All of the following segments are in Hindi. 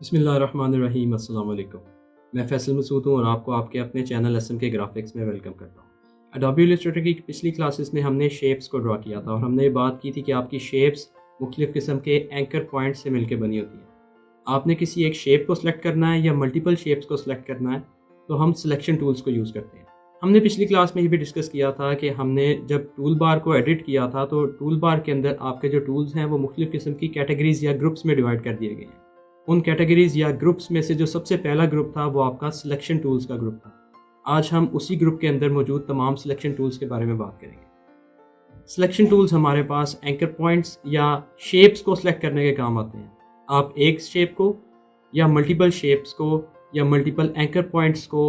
बिस्मिल्लाहिर्रहमानिर्रहीम। अस्सलाम वालेकुम। मैं फ़ैसल मसूद हूँ और आपको आपके अपने चैनल एसएम के ग्राफिक्स में वेलकम करता हूँ। एडोबी इलस्ट्रेटर की पिछली क्लासेस में हमने शेप्स को ड्रा किया था और हमने बात की थी कि आपकी शेप्स मुख्तलिफ़ किस्म के एंकर पॉइंट से मिलकर बनी होती हैं। आपने किसी एक शेप को सिलेक्ट करना है या मल्टीपल शेप्स को सिलेक्ट करना है तो हम सिलेक्शन टूल्स को यूज़ करते हैं। हमने पिछली क्लास में ये भी डिस्कस किया था कि हमने जब टूल बार को एडिट किया था तो टूल बार के अंदर आपके जो टूल्स हैं वो मुख्तलिफ़ किस्म की कैटेगरीज़ या ग्रुप्स में डिवाइड कर दिए गए हैं। उन कैटेगरीज़ या ग्रुप्स में से जो सबसे पहला ग्रुप था वो आपका सिलेक्शन टूल्स का ग्रुप था। आज हम उसी ग्रुप के अंदर मौजूद तमाम सिलेक्शन टूल्स के बारे में बात करेंगे। सिलेक्शन टूल्स हमारे पास एंकर पॉइंट्स या शेप्स को सिलेक्ट करने के काम आते हैं। आप एक शेप को या मल्टीपल शेप्स को या मल्टीपल एंकर पॉइंट्स को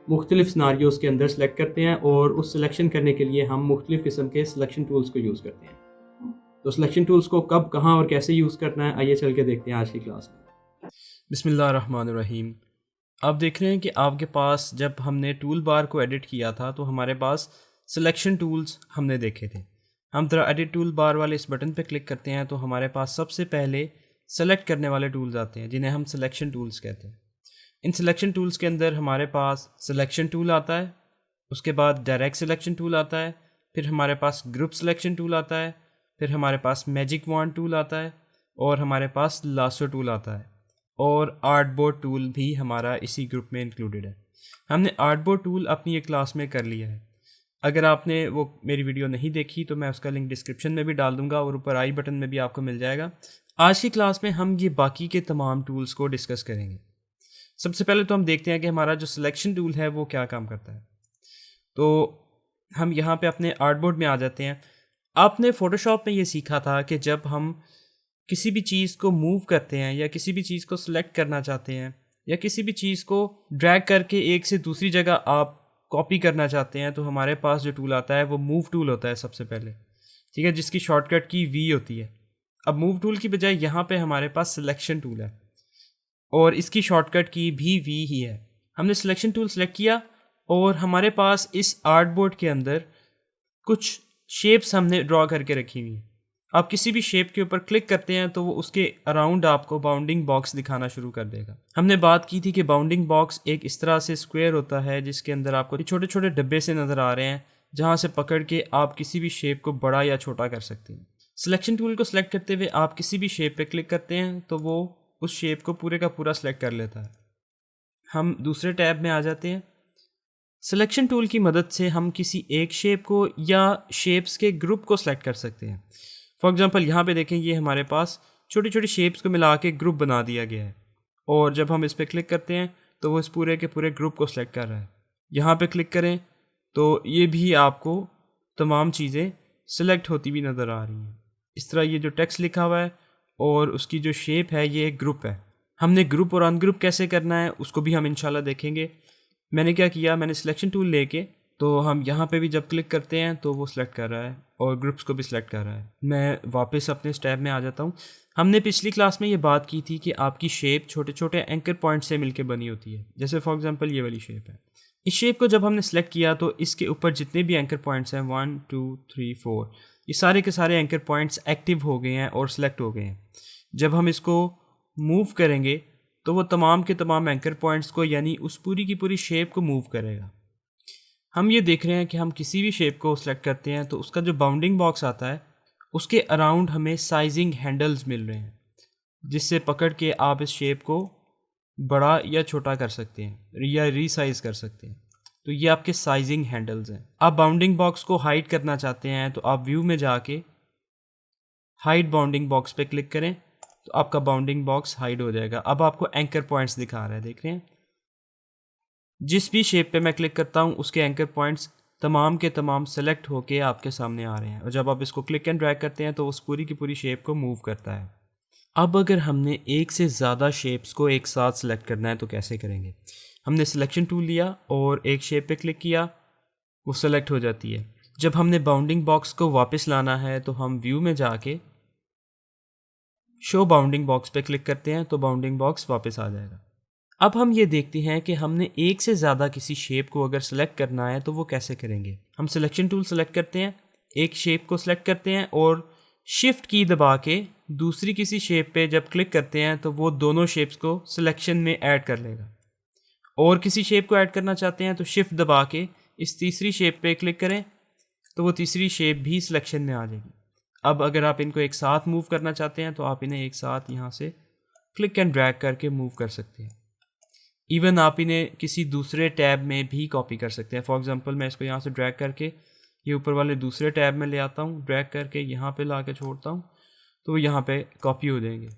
मुख्तलिफ सिनारियोज़ के अंदर सेलेक्ट करते हैं और उस सिलेक्शन करने के लिए हम मुख्तलिफ किस्म के सिलेक्शन टूल्स को यूज़ करते हैं। तो सिलेक्शन टूल्स को कब, कहाँ और कैसे यूज़ करना है, आइए चल के देखते हैं आज की क्लास में। बिस्मिल्लाहिर्रहमानिर्रहीम। आप देख रहे हैं कि आपके पास जब हमने टूल बार को एडिट किया था तो हमारे पास सिलेक्शन टूल्स हमने देखे थे। हम ज़रा एडिट टूल बार वाले इस बटन पर क्लिक करते हैं तो हमारे पास सबसे पहले सेलेक्ट करने वाले टूल्स आते हैं जिन्हें हम सिलेक्शन टूल्स कहते हैं। इन सिलेक्शन टूल्स के अंदर हमारे पास सिलेक्शन टूल आता है, उसके बाद डायरेक्ट सिलेक्शन टूल आता है, फिर हमारे पास ग्रुप सिलेक्शन टूल आता है, फिर हमारे पास मैजिक वॉन्ड टूल आता है और हमारे पास लासो टूल आता है और आर्टबोर्ड टूल भी हमारा इसी ग्रुप में इंक्लूडेड है। हमने आर्टबोर्ड टूल अपनी एक क्लास में कर लिया है। अगर आपने वो मेरी वीडियो नहीं देखी तो मैं उसका लिंक डिस्क्रिप्शन में भी डाल दूंगा और ऊपर आई बटन में भी आपको मिल जाएगा। आज की क्लास में हम ये बाकी के तमाम टूल्स को डिस्कस करेंगे। सबसे पहले तो हम देखते हैं कि हमारा जो सिलेक्शन टूल है वो क्या काम करता है। तो हम यहाँ पे अपने आर्टबोर्ड में आ जाते हैं। आपने फ़ोटोशॉप में ये सीखा था कि जब हम किसी भी चीज़ को मूव करते हैं या किसी भी चीज़ को सिलेक्ट करना चाहते हैं या किसी भी चीज़ को ड्रैग करके एक से दूसरी जगह आप कॉपी करना चाहते हैं तो हमारे पास जो टूल आता है वो मूव टूल होता है सबसे पहले, ठीक है, जिसकी शॉर्टकट की वी होती है। अब मूव टूल की बजाय यहाँ पे हमारे पास सिलेक्शन टूल है और इसकी शॉर्टकट की भी वी ही है। हमने सिलेक्शन टूल सेलेक्ट किया और हमारे पास इस आर्टबोर्ड के अंदर कुछ शेप्स हमने ड्रॉ करके रखी हुई हैं। आप किसी भी शेप के ऊपर क्लिक करते हैं तो वो उसके अराउंड आपको बाउंडिंग बॉक्स दिखाना शुरू कर देगा। हमने बात की थी कि बाउंडिंग बॉक्स एक इस तरह से स्क्वायर होता है जिसके अंदर आपको छोटे छोटे डब्बे से नज़र आ रहे हैं जहाँ से पकड़ के आप किसी भी शेप को बड़ा या छोटा कर सकते हैं। सिलेक्शन टूल को सिलेक्ट करते हुए आप किसी भी शेप पे क्लिक करते हैं तो वो उस शेप को पूरे का पूरा सिलेक्ट कर लेता है। हम दूसरे टैब में आ जाते हैं। सिलेक्शन टूल की मदद से हम किसी एक शेप को या शेप्स के ग्रुप को सिलेक्ट कर सकते हैं। फॉर एग्जांपल यहाँ पे देखें, ये हमारे पास छोटी छोटी शेप्स को मिला के ग्रुप बना दिया गया है और जब हम इस पर क्लिक करते हैं तो वो इस पूरे के पूरे ग्रुप को सिलेक्ट कर रहा है। यहाँ पे क्लिक करें तो ये भी आपको तमाम चीज़ें सिलेक्ट होती हुई नज़र आ रही हैं। इस तरह ये जो टेक्स्ट लिखा हुआ है और उसकी जो शेप है ये एक ग्रुप है। हमने ग्रुप और अनग्रुप कैसे करना है उसको भी हम इंशाल्लाह देखेंगे। मैंने क्या किया, मैंने सिलेक्शन टूल लेके तो हम यहाँ पे भी जब क्लिक करते हैं तो वो सिलेक्ट कर रहा है और ग्रुप्स को भी सिलेक्ट कर रहा है। मैं वापस अपने इस टैब में आ जाता हूँ। हमने पिछली क्लास में ये बात की थी कि आपकी शेप छोटे छोटे एंकर पॉइंट से मिलकर बनी होती है। जैसे फॉर एग्जांपल ये वाली शेप है। इस शेप को जब हमने सेलेक्ट किया तो इसके ऊपर जितने भी एंकर पॉइंट्स हैं 1 2 3 4 ये सारे के सारे एंकर पॉइंट्स एक्टिव हो गए हैं और सिलेक्ट हो गए हैं। जब हम इसको मूव करेंगे तो वो तमाम के तमाम एंकर पॉइंट्स को यानी उस पूरी की पूरी शेप को मूव करेगा। हम ये देख रहे हैं कि हम किसी भी शेप को सिलेक्ट करते हैं तो उसका जो बाउंडिंग बॉक्स आता है उसके अराउंड हमें साइजिंग हैंडल्स मिल रहे हैं जिससे पकड़ के आप इस शेप को बड़ा या छोटा कर सकते हैं या रीसाइज कर सकते हैं। तो ये आपके साइजिंग हैंडल्स हैं। आप बाउंडिंग बॉक्स को हाइड करना चाहते हैं तो आप व्यू में जाके हाइड बाउंडिंग बॉक्स पे क्लिक करें तो आपका बाउंडिंग बॉक्स हाइड हो जाएगा। अब आपको एंकर पॉइंट्स दिखा रहा है, देख रहे हैं। जिस भी शेप पे मैं क्लिक करता हूँ उसके एंकर पॉइंट्स तमाम के तमाम सेलेक्ट होके आपके सामने आ रहे हैं और जब आप इसको क्लिक एंड ड्रैग करते हैं तो उस पूरी की पूरी शेप को मूव करता है। अब अगर हमने एक से ज़्यादा शेप्स को एक साथ सेलेक्ट करना है तो कैसे करेंगे। हमने सिलेक्शन टूल लिया और एक शेप पे क्लिक किया, वो सेलेक्ट हो जाती है। जब हमने बाउंडिंग बॉक्स को वापस लाना है तो हम व्यू में जाके शो बाउंडिंग बॉक्स पे क्लिक करते हैं तो बाउंडिंग बॉक्स वापस आ जाएगा। अब हम ये देखते हैं कि हमने एक से ज़्यादा किसी शेप को अगर सेलेक्ट करना है तो वो कैसे करेंगे। हम सिलेक्शन टूल सेलेक्ट करते हैं, एक शेप को सिलेक्ट करते हैं और शिफ्ट की दबा के दूसरी किसी शेप पे जब क्लिक करते हैं तो वो दोनों शेप्स को सिलेक्शन में ऐड कर लेगा। और किसी शेप को ऐड करना चाहते हैं तो शिफ्ट दबा के इस तीसरी शेप पे क्लिक करें तो वो तीसरी शेप भी सिलेक्शन में आ जाएगी। अब अगर आप इनको एक साथ मूव करना चाहते हैं तो आप इन्हें एक साथ यहाँ से क्लिक एंड ड्रैग करके मूव कर सकते हैं। इवन आप इन्हें किसी दूसरे टैब में भी कॉपी कर सकते हैं। फॉर एग्जांपल मैं इसको यहाँ से ड्रैग करके ये ऊपर वाले दूसरे टैब में ले आता हूँ, ड्रैग करके यहाँ पे ला के छोड़ता हूँ तो वो यहाँ पे कॉपी हो जाएंगे।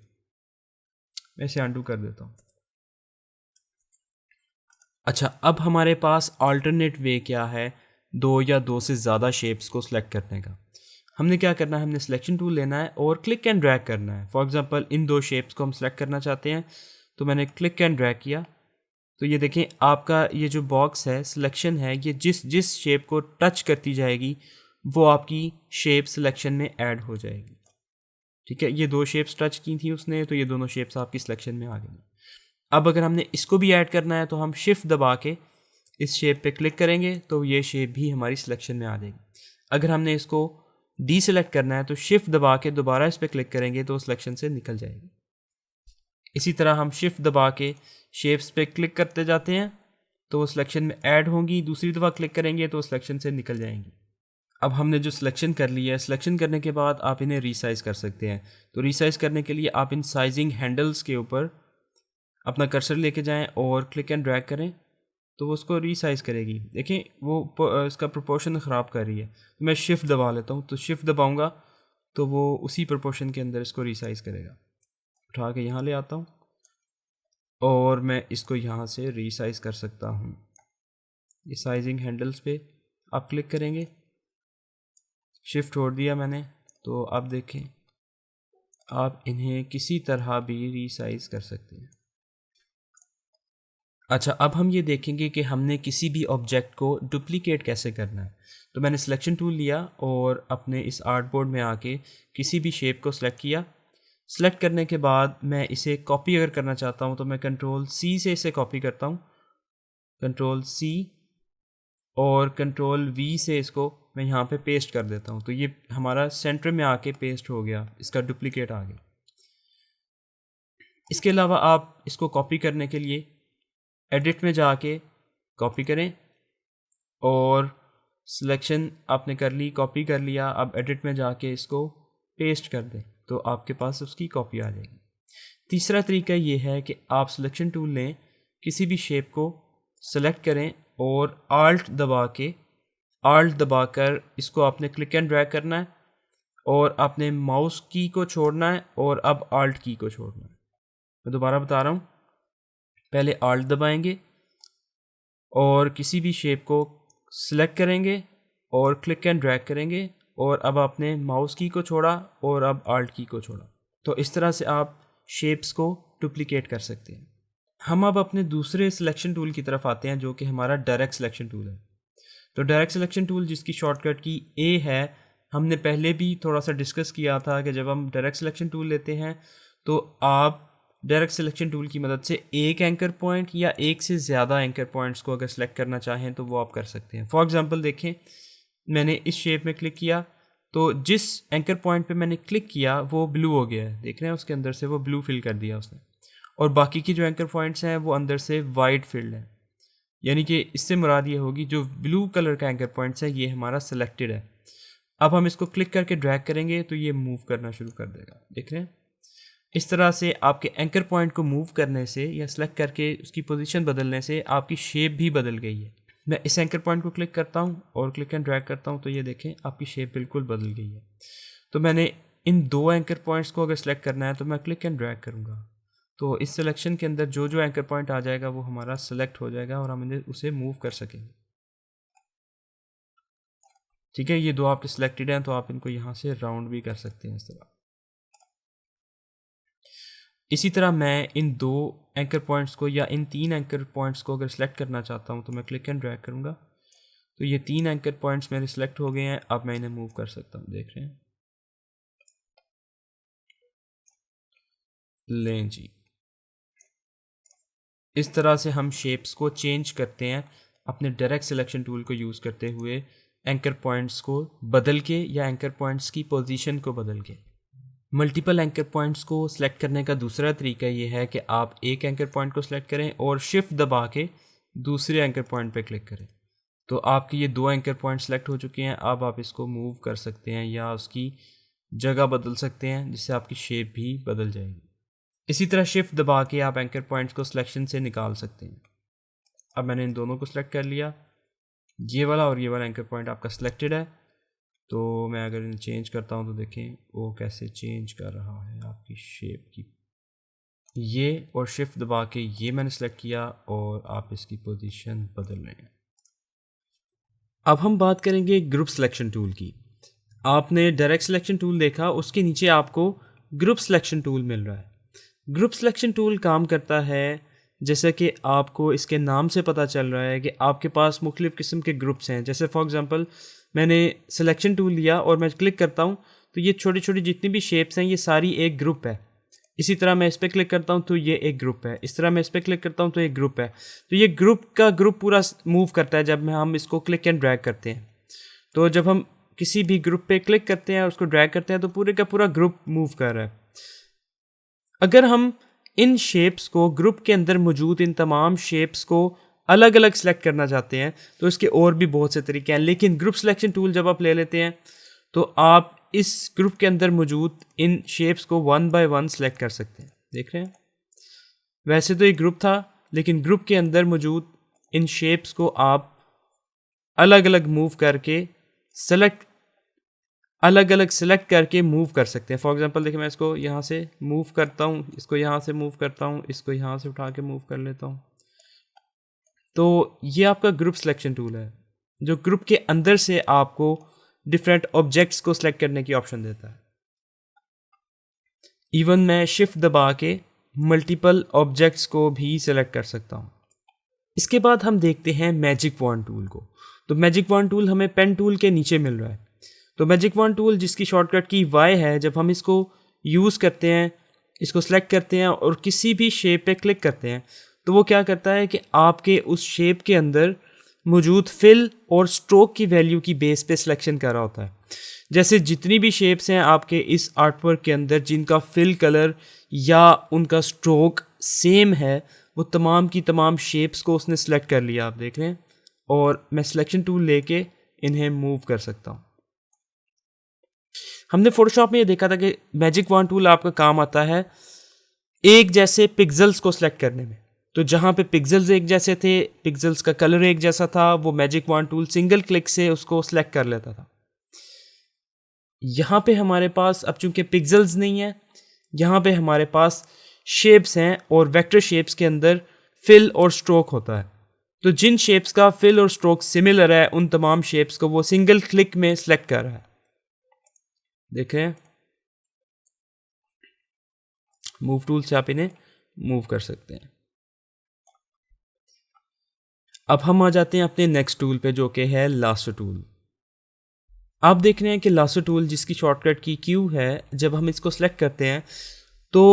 मैं इसे अंडू कर देता हूँ। अच्छा, अब हमारे पास अल्टरनेट वे क्या है दो या दो से ज़्यादा शेप्स को सिलेक्ट करने का। हमने क्या करना है, हमने सिलेक्शन टूल लेना है और क्लिक एंड ड्रैग करना है। फॉर एग्जांपल इन दो शेप्स को हम सेलेक्ट करना चाहते हैं तो मैंने क्लिक एंड ड्रैग किया तो ये देखें आपका ये जो बॉक्स है सिलेक्शन है, ये जिस जिस शेप को टच करती जाएगी वो आपकी शेप सिलेक्शन में ऐड हो जाएगी। ठीक है, ये दो शेप्स टच की थी उसने तो ये दोनों शेप्स आपकी सिलेक्शन में आ गई। अब अगर हमने इसको भी ऐड करना है तो हम शिफ्ट दबा के इस शेप पे क्लिक करेंगे तो ये शेप भी हमारी सिलेक्शन में आ जाएगी। अगर हमने इसको डी सेलेक्ट करना है तो शिफ्ट दबा के दोबारा इस पर क्लिक करेंगे तो सिलेक्शन से निकल जाएगी। इसी तरह हम शिफ्ट दबा के शेप्स पे क्लिक करते जाते हैं तो वो सिलेक्शन में ऐड होंगी, दूसरी दफ़ा क्लिक करेंगे तो सिलेक्शन से निकल जाएंगी। अब हमने जो सिलेक्शन कर लिया है, सिलेक्शन करने के बाद आप इन्हें रीसाइज़ कर सकते हैं। तो रीसाइज़ करने के लिए आप इन साइजिंग हैंडल्स के ऊपर अपना कर्सर लेके जाएं और क्लिक एंड ड्रैग करें तो वो उसको रीसाइज़ करेगी। देखें वो इसका प्रोपोर्शन ख़राब कर रही है तो मैं शिफ्ट दबा लेता हूँ, तो शिफ्ट दबाऊँगा तो वो उसी प्रोपोर्शन के अंदर इसको रीसाइज़ करेगा। उठा के यहाँ ले आता हूँ और मैं इसको यहाँ से रीसाइज़ कर सकता हूँ। ये साइजिंग हैंडल्स पे आप क्लिक करेंगे, शिफ्ट छोड़ दिया मैंने, तो आप देखें आप इन्हें किसी तरह भी रीसाइज़ कर सकते हैं। अच्छा, अब हम ये देखेंगे कि हमने किसी भी ऑब्जेक्ट को डुप्लीकेट कैसे करना है। तो मैंने सिलेक्शन टूल लिया और अपने इस आर्टबोर्ड में आके किसी भी शेप को सिलेक्ट किया। सिलेक्ट करने के बाद मैं इसे कॉपी अगर करना चाहता हूँ तो मैं कंट्रोल सी से इसे कॉपी करता हूँ, कंट्रोल सी, और कंट्रोल वी से इसको मैं यहाँ पे पेस्ट कर देता हूँ। तो ये हमारा सेंटर में आके पेस्ट हो गया, इसका डुप्लीकेट आ गया। इसके अलावा आप इसको कॉपी करने के लिए एडिट में जाके कॉपी करें और सिलेक्शन आपने कर ली, कॉपी कर लिया, अब एडिट में जाके इसको पेस्ट कर दें तो आपके पास उसकी कॉपी आ जाएगी। तीसरा तरीका ये है कि आप सिलेक्शन टूल लें, किसी भी शेप को सेलेक्ट करें और आल्ट दबाकर इसको आपने क्लिक एंड ड्रैग करना है और आपने माउस की को छोड़ना है और अब आल्ट की को छोड़ना है। मैं दोबारा बता रहा हूँ, पहले आल्ट दबाएंगे और किसी भी शेप को सिलेक्ट करेंगे और क्लिक एंड ड्रैग करेंगे और अब आपने माउस की को छोड़ा और अब आल्ट की को छोड़ा। तो इस तरह से आप शेप्स को डुप्लीकेट कर सकते हैं। हम अब अपने दूसरे सिलेक्शन टूल की तरफ आते हैं जो कि हमारा डायरेक्ट सिलेक्शन टूल है। तो डायरेक्ट सिलेक्शन टूल जिसकी शॉर्टकट की ए है, हमने पहले भी थोड़ा सा डिस्कस किया था कि जब हम डायरेक्ट सिलेक्शन टूल लेते हैं तो आप डायरेक्ट सिलेक्शन टूल की मदद से एक एंकर पॉइंट या एक से ज़्यादा एंकर पॉइंट्स को अगर सेलेक्ट करना चाहें तो वो आप कर सकते हैं। फॉर एग्जांपल देखें, मैंने इस शेप में क्लिक किया तो जिस एंकर पॉइंट पे मैंने क्लिक किया वो ब्लू हो गया है, देख रहे हैं उसके अंदर से वो ब्लू फिल कर दिया उसने, और बाकी की जो एंकर पॉइंट्स हैं वो अंदर से वाइट फिल्ड है। यानी कि इससे मुराद ये होगी जो ब्लू कलर का एंकर पॉइंट्स है ये हमारा सिलेक्टेड है। अब हम इसको क्लिक करके ड्रैग करेंगे तो ये मूव करना शुरू कर देगा, देख रहे हैं। इस तरह से आपके एंकर पॉइंट को मूव करने से या सेलेक्ट करके उसकी पोजीशन बदलने से आपकी शेप भी बदल गई है। मैं इस एंकर पॉइंट को क्लिक करता हूँ और क्लिक एंड ड्रैग करता हूँ तो ये देखें आपकी शेप बिल्कुल बदल गई है। तो मैंने इन दो एंकर पॉइंट्स को अगर सेलेक्ट करना है तो मैं क्लिक एंड ड्रैग करूँगा तो इस सिलेक्शन के अंदर जो जो एंकर पॉइंट आ जाएगा वो हमारा सेलेक्ट हो जाएगा और हम उसे मूव कर सकेंगे। ठीक है, ये दो आपके सिलेक्टेड हैं तो आप इनको यहाँ से राउंड भी कर सकते हैं इस तरह। इसी तरह मैं इन दो एंकर पॉइंट्स को या इन तीन एंकर पॉइंट्स को अगर सेलेक्ट करना चाहता हूँ तो मैं क्लिक एंड ड्रैग करूँगा तो ये तीन एंकर पॉइंट्स मेरे सिलेक्ट हो गए हैं। अब मैं इन्हें मूव कर सकता हूँ, देख रहे हैं। लें जी, इस तरह से हम शेप्स को चेंज करते हैं अपने डायरेक्ट सिलेक्शन टूल को यूज़ करते हुए, एंकर पॉइंट्स को बदल के या एंकर पॉइंट्स की पोजीशन को बदल के। मल्टीपल एंकर पॉइंट्स को सिलेक्ट करने का दूसरा तरीका ये है कि आप एक एंकर पॉइंट को सिलेक्ट करें और शिफ्ट दबा के दूसरे एंकर पॉइंट पे क्लिक करें। तो आपके ये 2 एंकर पॉइंट सेलेक्ट हो चुके हैं। अब आप इसको मूव कर सकते हैं या उसकी जगह बदल सकते हैं, जिससे आपकी शेप भी बदल जाएगी। इसी तरह शिफ्ट दबा के आप एंकर पॉइंट्स को सिलेक्शन से निकाल सकते हैं। अब मैंने इन दोनों को सिलेक्ट कर लिया, ये वाला और ये वाला एंकर पॉइंट आपका सिलेक्टेड है। तो मैं अगर इन्हें चेंज करता हूँ तो देखें वो कैसे चेंज कर रहा है आपकी शेप की। ये और शिफ्ट दबा के ये मैंने सेलेक्ट किया और आप इसकी पोजीशन बदल रहे हैं। अब हम बात करेंगे ग्रुप सिलेक्शन टूल की। आपने डायरेक्ट सिलेक्शन टूल देखा, उसके नीचे आपको ग्रुप सिलेक्शन टूल मिल रहा है। ग्रुप सिलेक्शन टूल काम करता है जैसे कि आपको इसके नाम से पता चल रहा है कि आपके पास मुख्तलिफ़ किस्म के ग्रुप्स हैं। जैसे फॉर एग्ज़ाम्पल मैंने सिलेक्शन टूल लिया और मैं क्लिक करता हूँ तो ये छोटी छोटी जितनी भी शेप्स हैं ये सारी एक ग्रुप है। इसी तरह मैं इस पर क्लिक करता हूँ तो ये एक ग्रुप है। इस तरह मैं इस पर क्लिक करता हूँ तो एक ग्रुप है। तो ये ग्रुप पूरा मूव करता है जब हम इसको क्लिक एंड ड्रैग करते हैं। तो जब हम किसी भी ग्रुप पे क्लिक करते हैं और उसको ड्रैग करते हैं तो पूरे का पूरा ग्रुप मूव कर रहा है। अगर हम इन शेप्स को ग्रुप के अंदर मौजूद इन तमाम शेप्स को अलग अलग सेलेक्ट करना चाहते हैं तो इसके और भी बहुत से तरीके हैं, लेकिन ग्रुप सिलेक्शन टूल जब आप ले लेते हैं तो आप इस ग्रुप के अंदर मौजूद इन शेप्स को 1 बाय 1 सेलेक्ट कर सकते हैं। देख रहे हैं, वैसे तो ये ग्रुप था लेकिन ग्रुप के अंदर मौजूद इन शेप्स को आप अलग अलग मूव करके अलग अलग सेलेक्ट करके मूव कर सकते हैं। फॉर एग्जांपल देखिए, मैं इसको यहाँ से मूव करता हूँ, इसको यहाँ से मूव करता हूँ, इसको यहाँ से उठा के मूव कर लेता हूँ। तो ये आपका ग्रुप सिलेक्शन टूल है जो ग्रुप के अंदर से आपको डिफरेंट ऑब्जेक्ट्स को सिलेक्ट करने की ऑप्शन देता है। इवन मैं शिफ्ट दबा के मल्टीपल ऑब्जेक्ट्स को भी सिलेक्ट कर सकता हूँ। इसके बाद हम देखते हैं मैजिक वॉन्ड टूल को। तो मैजिक वॉन्ड टूल हमें पेन टूल के नीचे मिल रहा है। तो मैजिक वॉन्ड टूल जिसकी शॉर्टकट की Y है, जब हम इसको यूज़ करते हैं, इसको सेलेक्ट करते हैं और किसी भी शेप पे क्लिक करते हैं तो वो क्या करता है कि आपके उस शेप के अंदर मौजूद फिल और स्ट्रोक की वैल्यू की बेस पे सिलेक्शन कर रहा होता है। जैसे जितनी भी शेप्स हैं आपके इस आर्टवर्क के अंदर जिनका फिल कलर या उनका स्ट्रोक सेम है, वो तमाम की तमाम शेप्स को उसने सेलेक्ट कर लिया। आप देख रहे हैं, और मैं सिलेक्शन टूल लेके इन्हें मूव कर सकता हूँ। हमने फोटोशॉप में ये देखा था कि मैजिक वॉन्ड टूल आपका काम आता है एक जैसे पिक्सेल्स को सिलेक्ट करने में। तो जहाँ पे पिक्सेल्स एक जैसे थे, पिक्सेल्स का कलर एक जैसा था, वो magic wand tool single click से उसको सिलेक्ट कर लेता था। यहाँ पे हमारे पास अब चूंकि पिक्सेल्स नहीं है, यहाँ पे हमारे पास शेप्स हैं और वेक्टर शेप्स के अंदर फिल और स्ट्रोक होता है। तो जिन शेप्स का फिल और स्ट्रोक सिमिलर है उन तमाम शेप्स को वो सिंगल क्लिक में सिलेक्ट कर रहा है। देखें, मूव टूल से आप इन्हें मूव कर सकते हैं। अब हम आ जाते हैं अपने नेक्स्ट टूल पे जो कि है लासो टूल। आप देख रहे हैं कि लासो टूल जिसकी शॉर्टकट की Q है, जब हम इसको सेलेक्ट करते हैं तो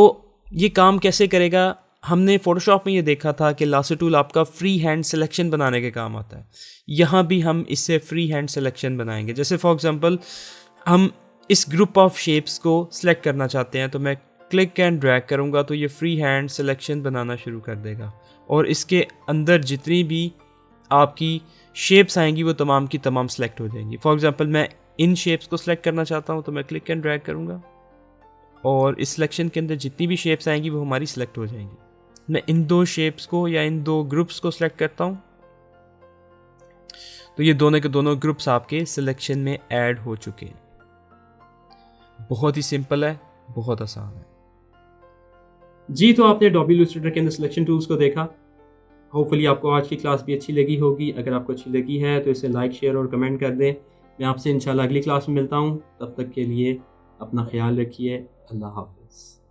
ये काम कैसे करेगा। हमने फोटोशॉप में ये देखा था कि लासो टूल आपका फ्री हैंड सिलेक्शन बनाने के काम आता है। यहाँ भी हम इससे फ्री हैंड सिलेक्शन बनाएंगे। जैसे फॉर एग्जांपल हम इस ग्रुप ऑफ शेप्स को सिलेक्ट करना चाहते हैं तो मैं क्लिक एंड ड्रैग करूँगा तो ये फ्री हैंड सिलेक्शन बनाना शुरू कर देगा और इसके अंदर जितनी भी आपकी शेप्स आएंगी वो तमाम की तमाम सेलेक्ट हो जाएंगी। फॉर एग्जांपल मैं इन शेप्स को सिलेक्ट करना चाहता हूँ तो मैं क्लिक एंड ड्रैग करूँगा और इस सिलेक्शन के अंदर जितनी भी शेप्स आएंगी वो हमारी सिलेक्ट हो जाएंगी। मैं इन 2 शेप्स को या इन 2 ग्रुप्स को सिलेक्ट करता हूँ तो ये दोनों के दोनों ग्रुप्स आपके सिलेक्शन में ऐड हो चुके हैं। बहुत ही सिंपल है, बहुत आसान है। जी, तो आपने एडोबी इलस्ट्रेटर के अंदर सिलेक्शन टूल्स को देखा। होपफुली आपको आज की क्लास भी अच्छी लगी होगी। अगर आपको अच्छी लगी है तो इसे लाइक, शेयर और कमेंट कर दें। मैं आपसे इंशाल्लाह अगली क्लास में मिलता हूँ। तब तक के लिए अपना ख्याल रखिए। अल्लाह हाफ़िज़।